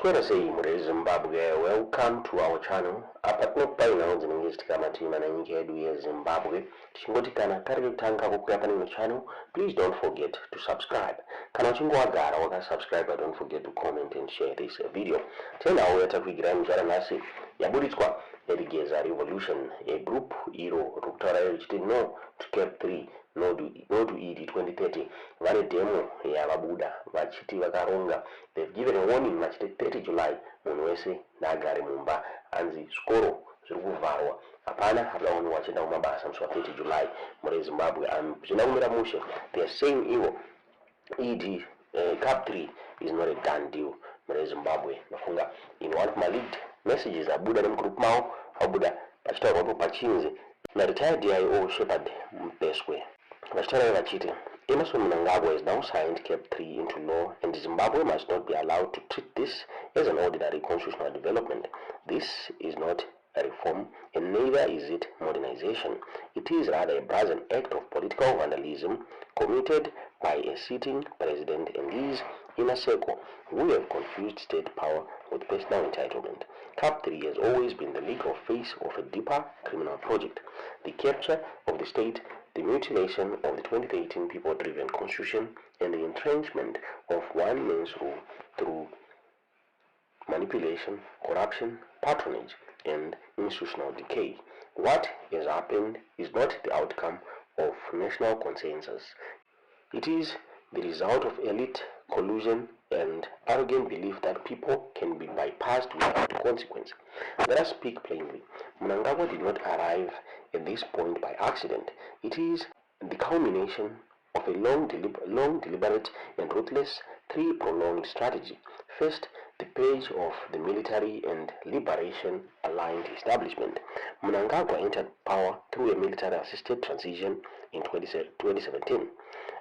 Swera sei muri Zimbabwe, welcome to our channel. Apa tinokupai nhau dzinoitika matima na nyika yedu yeZimbabwe. Tichingoti kana kari kutanga kukwira pane ino channel, please don't forget to subscribe. Kana uchingowagara wakasubscribe, don't forget to comment and share this video. Tena uyata kuigirai mujara nhasi yabuditswa Erigeza Revolution, a group iro rokutaura richiti no to cap 3 no to ED 2030. Vane demo yavabuda vachiti vakaronga. They've given a warning vachiti 30 July munhu wese naagare mumba, hanzi zvikoro zviri kuvharwa, hapana hapadaoni wachenda kumabasa musi wa 30 July muri Zimbabwe. Zvina kumira mushe, they are saying ivo ED cap 3 is not a done deal muri Zimbabwe. Nafunga in one of my leaked messages abuda nemugroup mao abuda vachitaurwapo pachinzi naretired DIO Shepherd Mpeswe vachitaura vachiti Emmerson Mnangagwa has now signed cap 3 into law, and Zimbabwe must not be allowed to treat this as an ordinary constitutional development. This is not a reform, and neither is it modernization. It is rather a brazen act of political vandalism committed by a sitting president and his inner circle, who have confused state power with personal entitlement. Cap 3 has always been the legal face of a deeper criminal project: the capture of the state, the mutilation of the 2018 people-driven constitution, and the entrenchment of one man's rule through manipulation, corruption, patronage, and institutional decay. What has happened is not the outcome of national consensus. It is the result of elite collusion and arrogant belief that people can be bypassed without consequence. Let us speak plainly. Mnangagwa did not arrive at this point by accident. It is the culmination of a long, deliberate, and ruthless three-pronged strategy. First, the purge of the military and liberation-aligned establishment. Mnangagwa entered power through a military-assisted transition in 2017,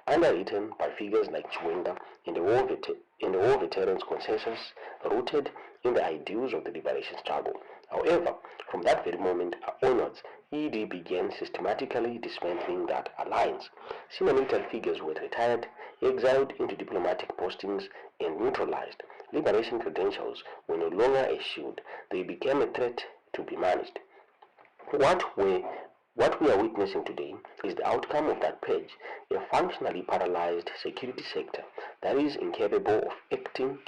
underwritten by figures like Chiwenga in the war veterans consensus rooted in the ideals of the liberation struggle. However, from that very moment onwards, ED began systematically dismantling that alliance. Senior military figures were retired, exiled into diplomatic postings, and neutralized. Liberation credentials were no longer issued. They became a threat to be managed. What we are witnessing today is the outcome of that purge: a functionally paralyzed security sector that is incapable of acting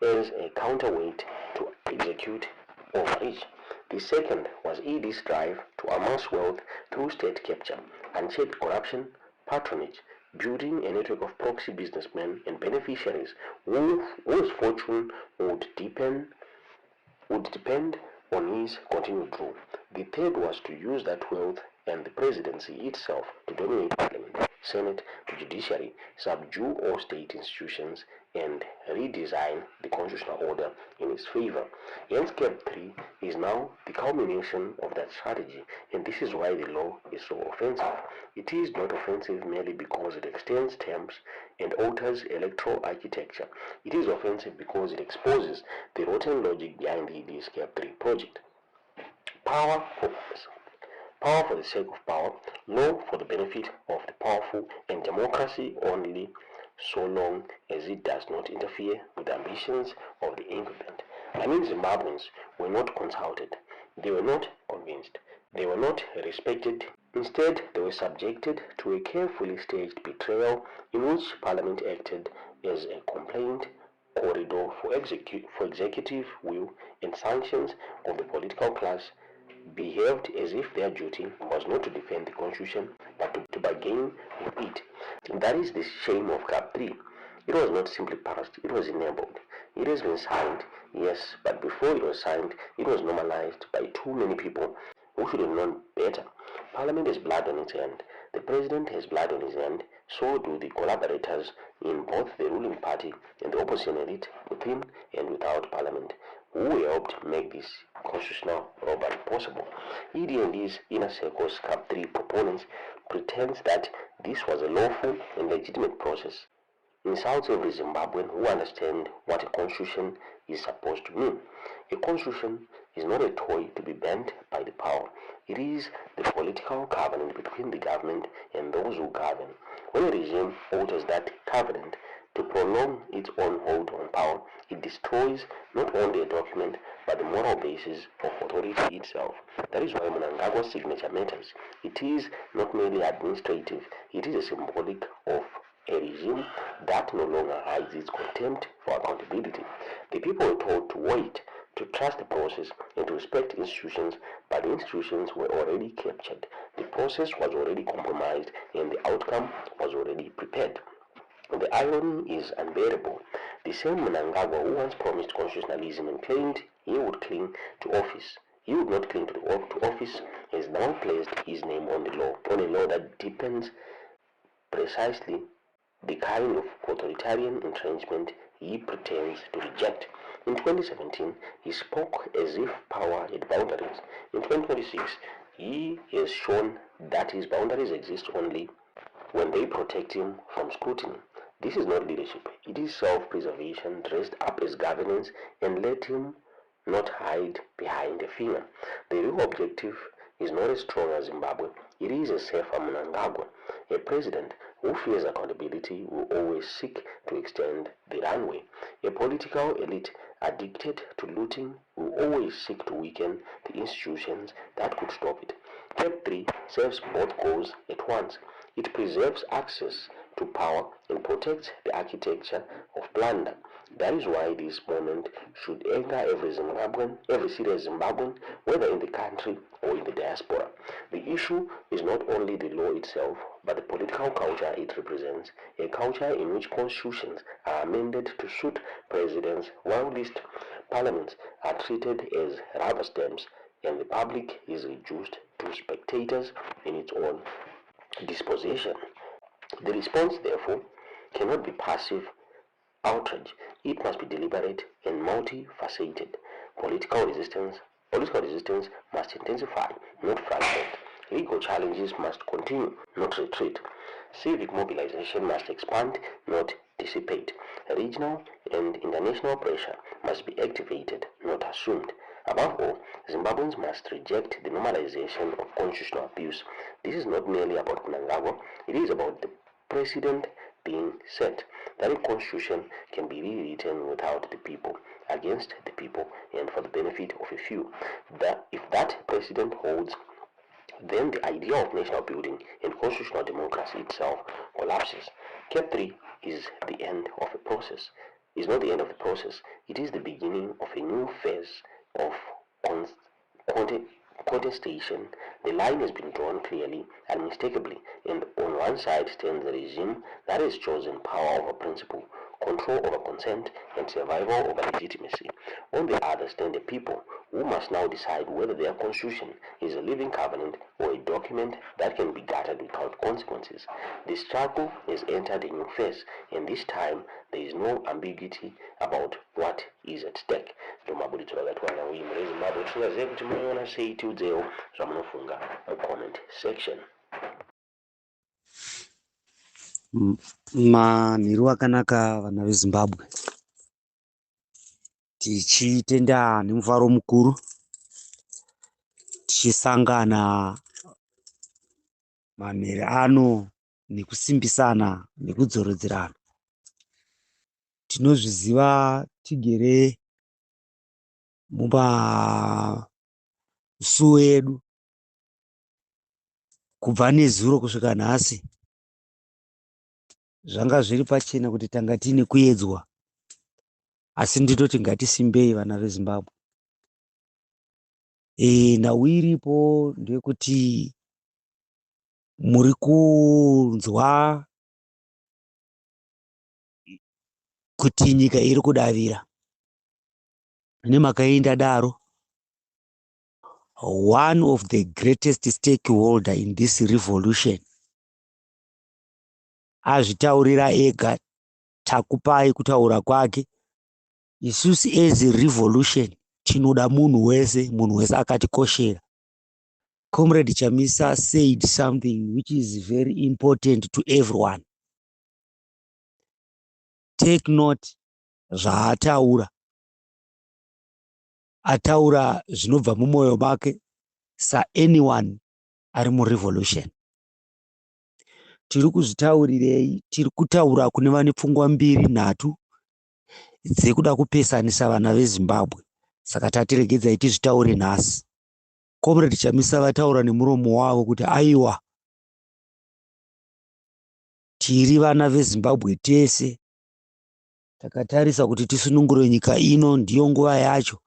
as a counterweight to execute overreach. The second was ED's drive to amass wealth through state capture, unchecked corruption, patronage, building a network of proxy businessmen and beneficiaries whose fortune would depend on his continued rule. The third was to use that wealth and the presidency itself to dominate parliament, senate, the judiciary, subdue all state institutions, and redesign the constitutional order in its favor. Hence, Cap 3 is now the culmination of that strategy, and this is why the law is so offensive. It is not offensive merely because it extends terms and alters electoral architecture. It is offensive because it exposes the rotten logic behind ED's Cap 3 project. Power for the sake of power, law for the benefit of the powerful, and democracy only so long as it does not interfere with the ambitions of the incompetent. I mean, Zimbabweans were not consulted. They were not convinced. They were not respected. Instead, they were subjected to a carefully staged betrayal in which Parliament acted as a complaint corridor for executive will, and sanctions of the political class behaved as if their duty was not to defend the constitution but to bargain with it. And that is the shame of Cap 3. It was not simply passed, it was enabled. It has been signed, yes, but before it was signed, it was normalized by too many people who should have known better. Parliament has blood on its hand. The president has blood on his hand. So do the collaborators in both the ruling party and the opposition elite, within and without Parliament, who helped make this constitutional robbery possible. ED and his inner circle's Cap 3 proponents pretend that this was a lawful and legitimate process. Insults every Zimbabwean who understands what a constitution is supposed to mean. A constitution is not a toy to be bent by the power. It is the political covenant between the government and those who govern. When a regime alters that covenant, To prolong its own hold on power, it destroys not only a document, but the moral basis of authority itself. That is why Mnangagwa's signature matters. It is not merely administrative, it is a symbolic of a regime that no longer hides its contempt for accountability. The people were told to wait, to trust the process, and to respect institutions, but the institutions were already captured. The process was already compromised, and the outcome was already prepared. The irony is unbearable. The same Mnangagwa who once promised constitutionalism and claimed he would cling to office, he would not cling to office, has now placed his name on the law, on a law that deepens precisely the kind of authoritarian entrenchment he pretends to reject. In 2017, he spoke as if power had boundaries. In 2026, he has shown that his boundaries exist only when they protect him from scrutiny. This is not leadership. It is self-preservation dressed up as governance, and let him not hide behind a finger. The real objective is not a stronger Zimbabwe. It is a safer Mnangagwa. A president who fears accountability will always seek to extend the runway. A political elite addicted to looting will always seek to weaken the institutions that could stop it. Step 3 serves both goals at once. It preserves access to power and protects the architecture of plunder. That is why this moment should anger every Zimbabwean, every serious Zimbabwean, whether in the country or in the diaspora. The issue is not only the law itself, but the political culture it represents, a culture in which constitutions are amended to suit presidents, while list parliaments are treated as rubber stamps, and the public is reduced to spectators in its own disposition. The response, therefore, cannot be passive outrage. It must be deliberate and multifaceted. Political resistance must intensify, not fragment. Legal challenges must continue, not retreat. Civic mobilization must expand, not dissipate. Regional and international pressure must be activated, not assumed. Above all, Zimbabweans must reject the normalization of constitutional abuse. This is not merely about Mnangagwa, it is about the precedent being set that a constitution can be rewritten without the people, against the people, and for the benefit of a few. That if that precedent holds, then the idea of national building and constitutional democracy itself collapses. Cap 3 is the end of a process. Is not the end of the process. It is the beginning of a new phase of contestation. The line has been drawn clearly, unmistakably, and on one side stands the regime that has chosen power over principle, control over consent, and survival over legitimacy. On the other stand the people, who must now decide whether their constitution is a living covenant or a document that can be gutted without consequences. The struggle has entered a new phase, and this time there is no ambiguity about what is at stake. Ndomabuditsiro gatwana uyimu rezimbabwe tisingazive kuti munoona sei tiudzewo zvamunofunga mucomment section. Manheru akanaka vana veZimbabwe, tichitenda nemufaro mukuru tichisangana manheru ano nekusimbisana nekudzoredzerana. Tinozviziva tigere mumasuo edu kubva nezuro kusvika nhasi, zvanga zviri pachena kuti tanga tiine kuedzwa, asi nditoti ngatisimbei vana veZimbabwe. Nhau iripo ndeyekuti muri kunzwa kuti nyika iri kudavira. Nemakaenda daro, one of the greatest stakeholder in this revolution azvitaurira ega, takupai kutaura kwake. Isusu as a revolution tinoda munhu wese akatikoshera. Comrade Chamisa said something which is very important to everyone. Take note zvaataura. Ataura zvinobva mumwoyo make anyone ari murevolution. tiri kuzvitaurirei? Tiri kutaura kune vane pfungwa mbiri nhatu dzekuda kupesanisa vana veZimbabwe. Saka tatiregedzai tizvitaure nhasi. Comrade Chamisa vataura nemuromo wavo kuti aiwa, tiri vana veZimbabwe tese, takatarisa kuti tisunungure nyika ino, ndiyo nguva yacho.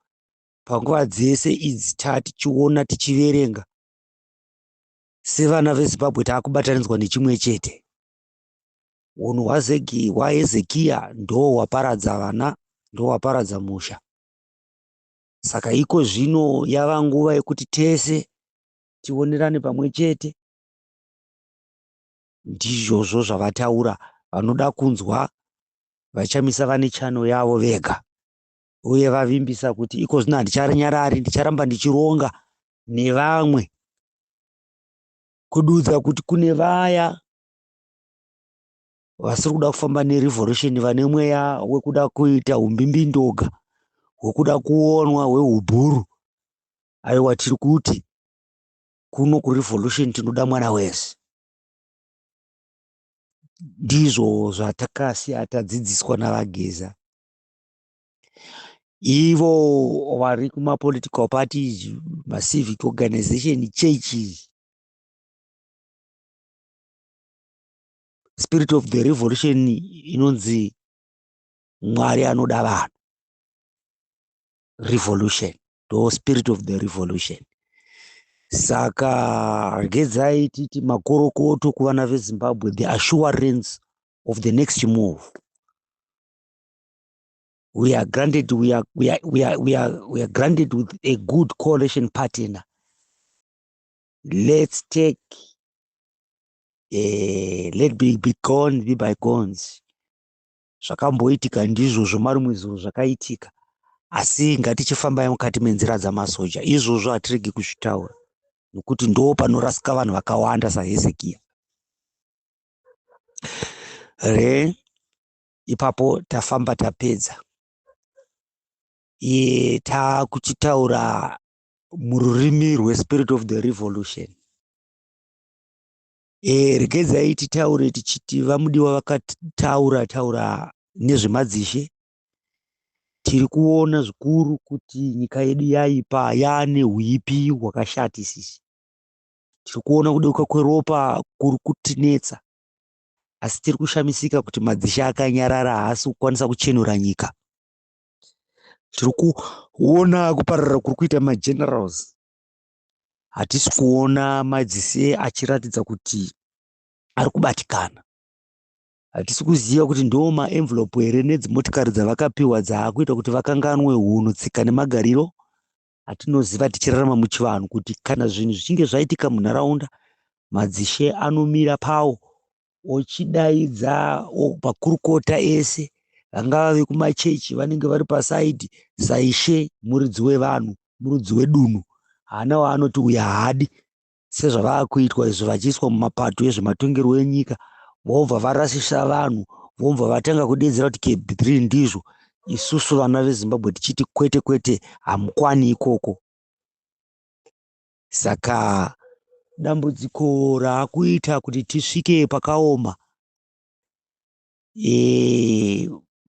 Panguva dzese idzi tichiona tichiverenga, sevana veZimbabwe taakubatanidzwa nechimwe chete. Unhu hwaHezekia ndo hwaparadza vana, ndo hwaparadza musha. Saka iko zvino yava nguva yekuti tese tionerane pamwe chete. Ndizvozvo zvavataura. Vanoda kunzwa vaChamisa vane chano yavo vega, uye vavimbisa kuti iko zvino handicharanyarari, ndicharamba ndichironga nevamwe, kududza kuti kune vaya vasiri kuda kufamba nerevolution, vane mweya wekuda kuita umbimbindoga, wekuda kuonwa hwehubhuru. Aiwa, tiri kuti kuno kurevolution tinoda mwana wese. Ndizvo zvatakasiya tadzidziswa navageza. Ivo vari kumapolitical parties, macivic organization, churches, spirit of the revolution inonzi Mwari anoda vanhu. Revolution, the spirit of the revolution. Saka regedzai titi makorokoto kuvana veZimbabwe, the assurance of the next move. We are granted with a good coalition partner. Let's take let be gone be bygones. Zvakamboitika ndizvozvo marumwe zuro zvakaitika, asi ngatichifambai mukati menzira dzamasoja. Izvozvo hatiregi kuzvitaura nokuti ndo panorasika vanhu vakawanda saHezekia. Ipapo tafamba tapedza. Taakuchitaura mururimi rwespirit of the revolution. Regedzai titaure tichiti vamudiwa vakataura nezvemadzishe. Tiri kuona zvikuru kuti nyika yedu yaipa yaane huipi hwakashatisisa. Tiri kuona kudeuka kweropa kuri kutinetsa, asi tiri kushamisika kuti madzishe akanyarara haasi kukwanisa kuchenura nyika. Tiri kuona kuparara kuri kuita magenerals. Hatisi kuona madzishe achiratidza kuti ari kubatikana. Hatisi kuziva kuti ndo maenvelope here nedzimotikari dzavakapiwa dzaakuita kuti vakanganwe hunhu, tsika nemagariro. Hatinoziva tichirarama muchivanhu kuti kana zvinhu zvichinge zvaitika munharaunda, madzishe anomira pawo ochidaidza makurukota ese, vangava vekumachechi vanenge vari pasaidhi. Saishe muridzi wevanhu, muridzi wedunhu, haana waanoti uya hadi, sezvavaakuitwa izvo vachiiswa mumapato ezvematongerwo enyika. Vobva varasisa vanhu, vobva vatanga kudedzera kuti KB3 ndizvo. Isusu vana veZimbabwe tichiti kwete kwete, hamukwani ikoko. Saka dambudziko raakuita kuti tisvike pakaoma,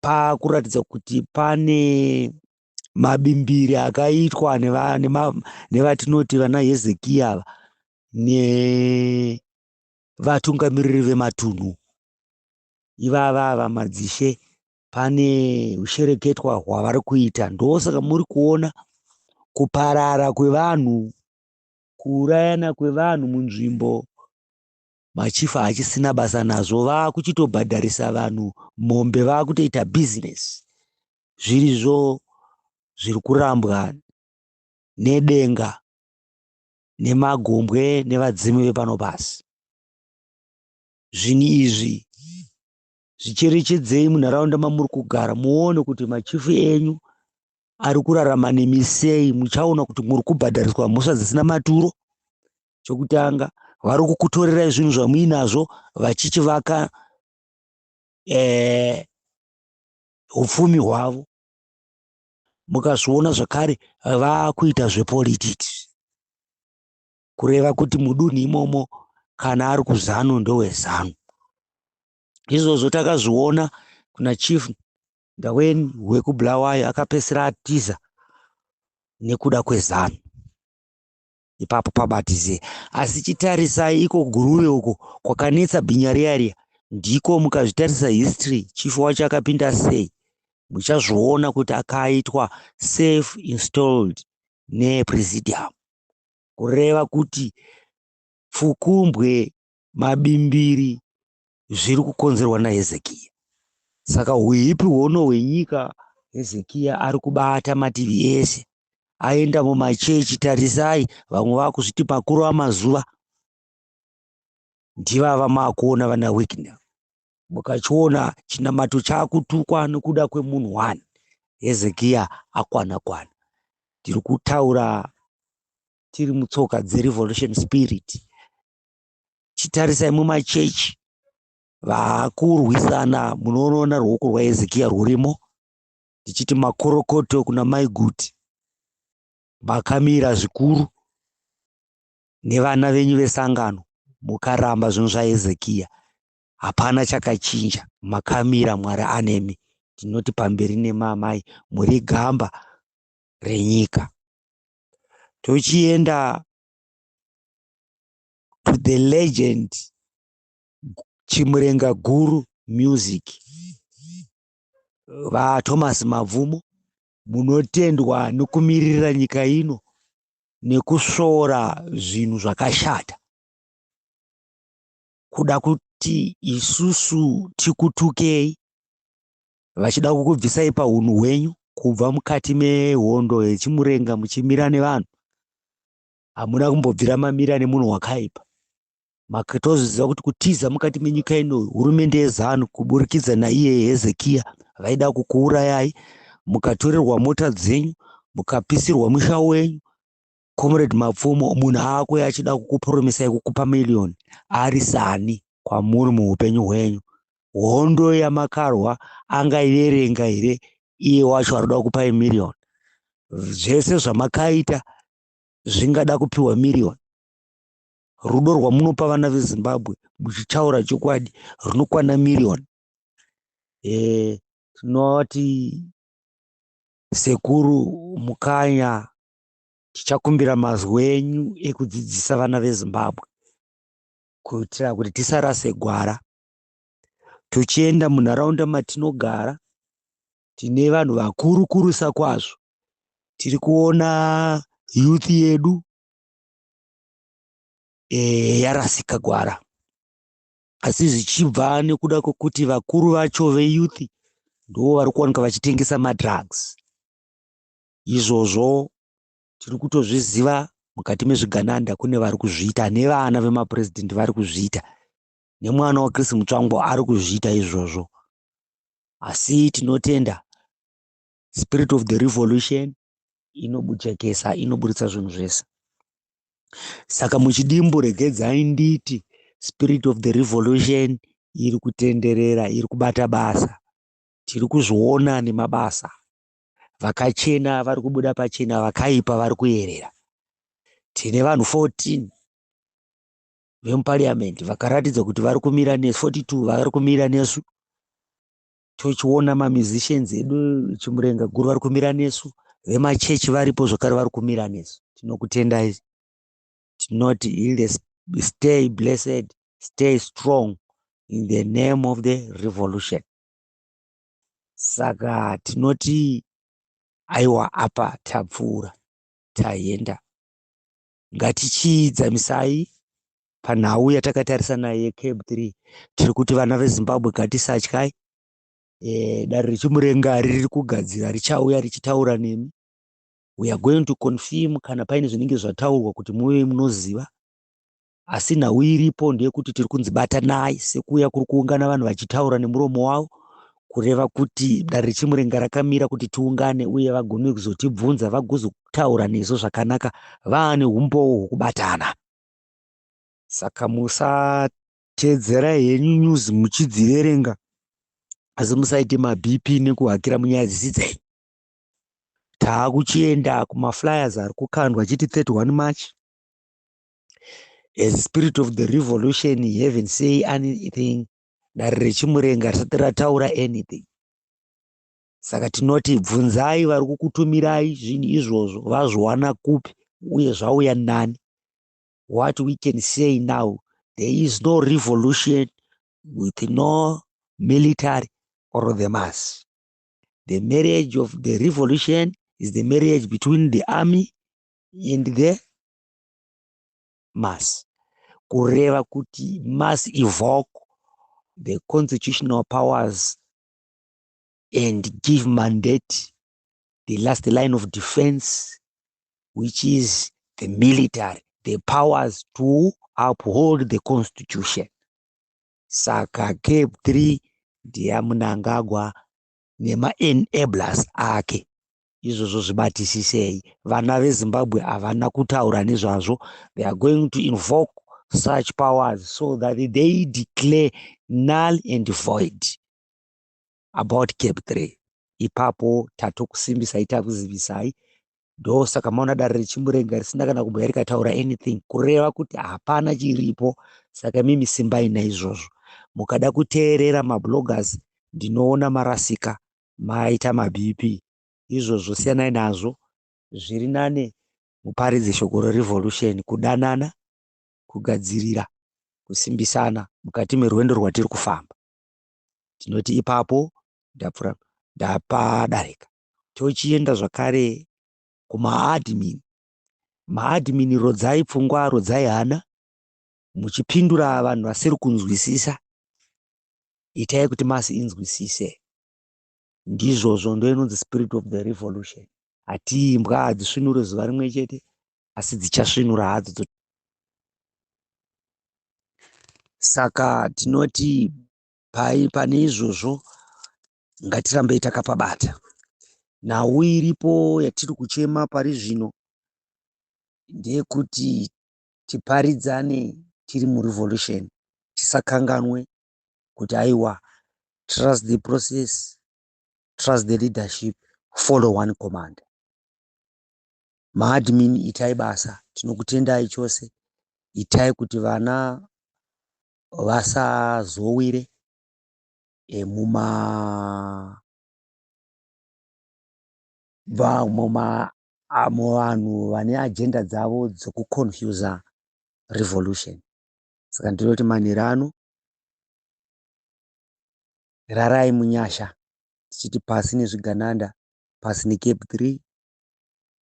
pakuratidza kuti pane mabimbiri akaitwa nevatinoti vana Hezekia nevatungamiriri vematunhu. Ivava madzishe, pane ushereketwa hwavari kuita. Ndosaka muri kuona kuparara kwevanhu, kuurayana kwevanhu munzvimbo. Machifu hachisina basa nazvo, vakuchitobhadharisa vanhu mombe, vakutoita business. Zvirizvo zviri kurambwa nedenga nemagombwe nevadzimi vepano pasi. Zvinhu izvi zvicherechedzei munharaunda mamuri kugara, muone kuti machifu enyu ari kurarama nemisei. Muchaona kuti muri kubhadhariswa mhosva dzisina maturo. Chokutanga, vari kukutorerai zvinhu zvamuinazvo vachichivaka upfumi hwavo. Mukazviona zvakare vakuita zvepolitics, kureva kuti mudunhu imomo kana ari kuzanu ndowezanu. Izvozvo takazviona kuna chief Ndaweni wekubulawayo akapesera atiza nekuda kwezanu ipapo pabatize. Asi chitarisai iko Guruve uko kwakanetsa bhinyariya ndiko mukazvitarisa history chief wacho akapinda sei, muchazviona kuti akaitwa self installed nepresidium, kureva kuti pfukumbwe mabimbiri zviri kukonzerwa naHezekiya. Saka huipi huono hwenyika Hezekiya ari kubata mativi ese, aenda mumachechi. Tarisai, vamwe vakuzviti makuru amazuva ndivava makuona vana weakness, mukachiona chinamato chakutukwa nekuda kwemunhu wani. Hezekiya akwana. Tiri kutaura tiri mutsoka dzerevolution spirit. Chitarisai mumachechi vakurwisana, munoona ruoko rwaHezekiya rurimo, tichiti makorokoto kuna maiguti, makamira zvikuru nevana venyu vesangano, mukaramba zvinhu zvaHezekiya. Hapana chakachinja, makamira Mwari anemi. Tinoti pamberi nemamai muri gamba renyika. Tochienda to the legend Chimurenga Guru music, vaThomas Mabvumo, munotendwa nekumirira nyika ino nekusvora zvinhu zvakashata, kuda kuti isusu tikutukei, vachida kukubvisai paunhu hwenyu kubva mukati mehondo yechimurenga muchimira nevanhu. Hamuna kumbobvira mamira nemunhu wakaipa. Makatozviziva kuti kutiza mukati menyika ino hurumende yeZANU kuburikidza naiye Hezekiya vaida kukuurayai, mukatorerwa mota dzenyu, mukapisirwa musha wenyu. Comrade Mapfumo, munhu akwe achida kukupromesai kukupa miliyoni, ari sani kwamuri muupenyu hwenyu. Hondo yamakarwa angaiverenga here iye wacho arikuda kukupai miliyoni? Zvese zvamakaita zvingada kupiwa miliyoni? Rudo rwamunopa vana veZimbabwe muchitaura chokwadi runokwana miliyoni? Tinoti sekuru Mukanya, tichakumbira mazwi enyu ekudzidzisa vana veZimbabwe kuitira kuti tisarase gwara. Tuchienda munharaunda matinogara, tine vanhu vakurukurusa kwazvo. Tiri kuona youth yedu yarasika gwara, asi zvichibva nekuda kwokuti vakuru vacho veyouth ndo vari kuwanika vachitengesa madrugs. Izvozvo tiri kutozviziva mukati mezvigananda, kune vari kuzviita, nevana vemapurezidendi vari kuzviita, nemwana waKrisi Mutsvangwa ari kuzviita izvozvo. Asi tinotenda spirit of the revolution inobuchekesa, inoburitsa zvinhu zvese. Saka muchidimbu regedzai nditi spirit of the revolution iri kutenderera, iri kubata basa. Tiri kuzviona nemabasa. Vakachena vari kubuda pachena, vakaipa vari kuyerera. Tine vanhu 14 vemupariamendi vakaratidza kuti vari kumira nesu, 42 vari kumira nesu. Tochiona mamusicians edu Chimurenga Guru vari kumira nesu, vemachechi varipo zvakare vari kumira nesu. Tinokutendai. Tinoti stay blessed, stay strong in the name of the revolution. Saka tinoti aiwa, apa tapfuura, taenda. Ngatichidzamisai panhau yatakatarisa naye yeCape 3. Tiri kuti vana veZimbabwe ngatisatyai. Dare rechimurenga riri kugadzira, richauya richitaura nemi. We are going to confirm kana paine zvinenge zvataurwa kuti muve munoziva. Asi nhau iripo ndeyekuti tiri kunzibata naye, sekuya kuri kuungana vanhu vachitaura nemuromo wavo, kureva kuti dare rechimurenga rakamira kuti tiungane uye vagone kuzotibvunza, vagozotaura nesu zvakanaka, vaane umbowo hwokubatana. Saka musatedzera henyu news muchidziverenga, asi musaite maBP nekuhakira munyaya dzisidzenyu. Taakuchienda kumaflyers ari kukandwa chiti 31 March. as spirit of the revolution, he haven't say anything. Dare rechimurenga risati rataura anything. Saka tinoti bvunzai vari kukutumirai zvinhu izvozvo vazviwana kupi uye zvauya nani. What we can say now, there is no revolution with no military or the mass. The marriage of the revolution is the marriage between the army and the mass. Kureva kuti must evoke the constitutional powers and give mandate, the last line of defense, which is the military, the powers to uphold the constitution. Saka Cape 3 ndiya Mnangagwa nema enablers ake. Izvozvo zvibatisisei. Vana veZimbabwe havana kutaura nezvazvo. They are going to invoke such powers so that they declare null and void about Cape 3. Ipapo tatokusimbisai takuzivisai. Ndo saka maona dare rechimurenga risina kana kubhuya rikataura anything. Kureva kuti hapana chiripo. Saka mimi simbai naizvozvo. Mukada kuteerera mabloggers ndinoona marasika maita maBP. Izvozvo siyanai nazvo. Zviri nane muparidze shoko rerevolution, kudanana, kugadzirira, kusimbisana mukati merwendo rwatiri kufamba. Tinoti ipapo ndapadarika. Tochienda zvakare kumaadmin. Maadmin rodzai pfungwa, rodzai hana. Muchipindura vanhu vasiri kunzwisisa, itai kuti masi inzwisise. Ndizvozvo ndo inonzi spirit of the revolution. Hati imbwa hadzisvinure zuva rimwe chete, asi dzichasvinura hadzo. Saka tinoti pane izvozvo ngatirambei takapabata. Nhau iripo yatiri kuchema pari zvino ndeyekuti tiparidzane tiri murevolution. Tisakanganwe kuti aiwa, trust the process, trust the leadership, follow one command. Maadmin itai basa, tinokutendai chose. Itai kuti vana vasazowire muvanhu vane agenda dzavo dzokuconfusa revolution. Saka ndinoti manhero ano rarai munyasha, tichiti pasi nezvigananda, pasi neCape 3,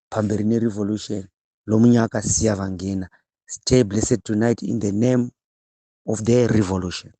pamberi nerevolution. Lomunyaka siya vangena. Stay blessed tonight in the name of the revolution.